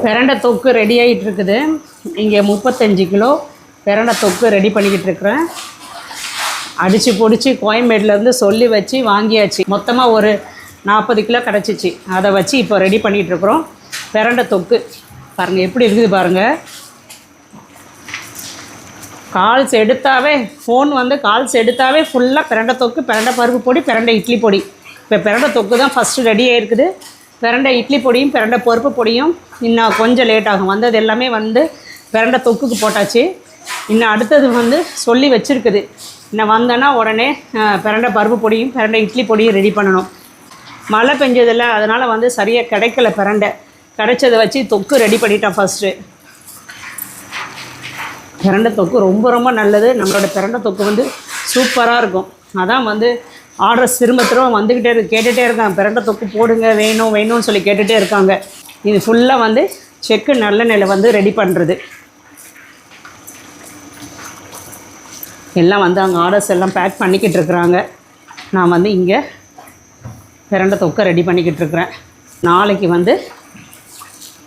பிரண்டை தொக்கு ரெடி ஆகிட்டு இருக்குது. இங்கே 35 கிலோ பிரண்டை தொக்கு ரெடி பண்ணிக்கிட்டு இருக்கிறேன். அடித்து பிடிச்சி கோயம்பேடுலேருந்து சொல்லி வச்சு வாங்கியாச்சு. மொத்தமாக ஒரு 40 கிலோ கிடச்சிச்சு. அதை வச்சு இப்போ ரெடி பண்ணிகிட்ருக்குறோம். பிரண்டை தொக்கு பாருங்கள் எப்படி இருக்குது பாருங்கள். கால்ஸ் எடுத்தாவே ஃபோன் வந்து கால்ஸ் எடுத்தாவே ஃபுல்லாக பிரண்டை தொக்கு, பிரண்டை பருப்பு பொடி, பிரண்டை இட்லி பொடி. இப்போ பிரண்டை தொக்கு தான் ஃபஸ்ட்டு ரெடி ஆகிருக்குது. பிரண்டை இட்லி பொடியும் பிரண்டை பருப்பு பொடியும் இன்னும் கொஞ்சம் லேட் ஆகும். வந்தது எல்லாமே வந்து பிரண்டை தொக்குக்கு போட்டாச்சு. இன்னும் அடுத்தது வந்து சொல்லி வச்சுருக்குது. இன்னும் வந்தேன்னா உடனே பிரண்டை பருப்பு பொடியும் பிரண்டை இட்லி பொடியும் ரெடி பண்ணணும். மழை பெஞ்சதில்லை, அதனால் வந்து சரியாக கிடைக்கல. பிரண்டை கிடைச்சதை வச்சு தொக்கு ரெடி பண்ணிட்டேன். ஃபஸ்ட்டு பிரண்டை தொக்கு ரொம்ப ரொம்ப நல்லது. நம்மளோட பிரண்டை தொக்கு வந்து சூப்பராக இருக்கும். அதான் வந்து ஆர்டர்ஸ் திரும்ப வந்துக்கிட்டே கேட்டுகிட்டே இருக்காங்க. பிரண்டை தொக்கு போடுங்க, வேணும்னு சொல்லி கேட்டுகிட்டே இருக்காங்க. இது ஃபுல்லாக வந்து செக்கு நல்லெண்ணெயில் வந்து ரெடி பண்ணுறது. எல்லாம் வந்து அங்கே ஆர்டர்ஸ் எல்லாம் பேக் பண்ணிக்கிட்டு இருக்கிறாங்க. நான் வந்து இங்கே பிரண்டை தொக்கை ரெடி பண்ணிக்கிட்டு இருக்கிறேன். நாளைக்கு வந்து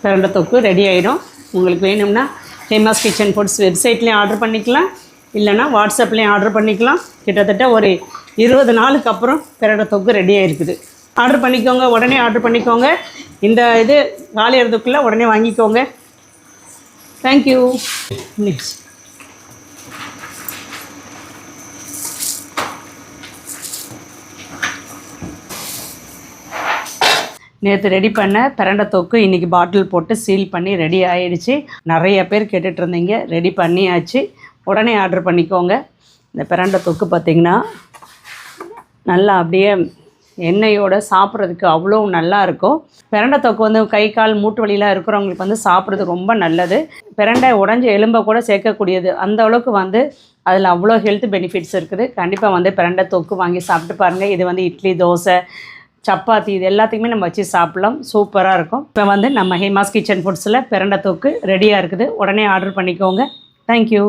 பிரண்டை தொக்கு ரெடி ஆகிடும். உங்களுக்கு வேணும்னா ஃபேமஸ் கிச்சன் ஃபுட்ஸ் வெப்சைட்லேயும் ஆர்டர் பண்ணிக்கலாம், இல்லைனா வாட்ஸ்அப்லேயும் ஆர்டர் பண்ணிக்கலாம். கிட்டத்தட்ட ஒரு 20 நாளுக்கு அப்புறம் பிரண்டை தொக்கு ரெடி ஆகிருக்குது. ஆர்டர் பண்ணிக்கோங்க, உடனே ஆர்டர் பண்ணிக்கோங்க. இந்த இது காலியறதுக்குள்ளே உடனே வாங்கிக்கோங்க. தேங்க்யூ. நேற்று ரெடி பண்ண பிரண்டை தொக்கு இன்றைக்கி பாட்டில் போட்டு சீல் பண்ணி ரெடி ஆகிடுச்சு. நிறைய பேர் கேட்டுட்ருந்தீங்க, ரெடி பண்ணியாச்சு. உடனே ஆர்டர் பண்ணிக்கோங்க. இந்த பிரண்டை தொக்கு பார்த்திங்கன்னா நல்லா அப்படியே எண்ணெயோடு சாப்பிட்றதுக்கு அவ்வளோ நல்லா இருக்கும். பிரண்டை தொக்கு வந்து கை கால் மூட்டு வலியெலாம் இருக்கிறவங்களுக்கு வந்து சாப்பிட்றது ரொம்ப நல்லது. பிரண்டை உடஞ்சி எலும்பை கூட சேர்க்கக்கூடியது. அந்த அளவுக்கு வந்து அதில் அவ்வளோ ஹெல்த் பெனிஃபிட்ஸ் இருக்குது. கண்டிப்பாக வந்து பிரண்டை தொக்கு வாங்கி சாப்பிட்டு பாருங்கள். இது வந்து இட்லி, தோசை, சப்பாத்தி இது எல்லாத்துக்குமே நம்ம வச்சு சாப்பிட்லாம். சூப்பராக இருக்கும். இப்போ வந்து நம்ம ஹேமாஸ் கிச்சன் ஃபுட்ஸில் பிரண்டை தொக்கு ரெடியாக இருக்குது. உடனே ஆர்டர் பண்ணிக்கோங்க. தேங்க்யூ.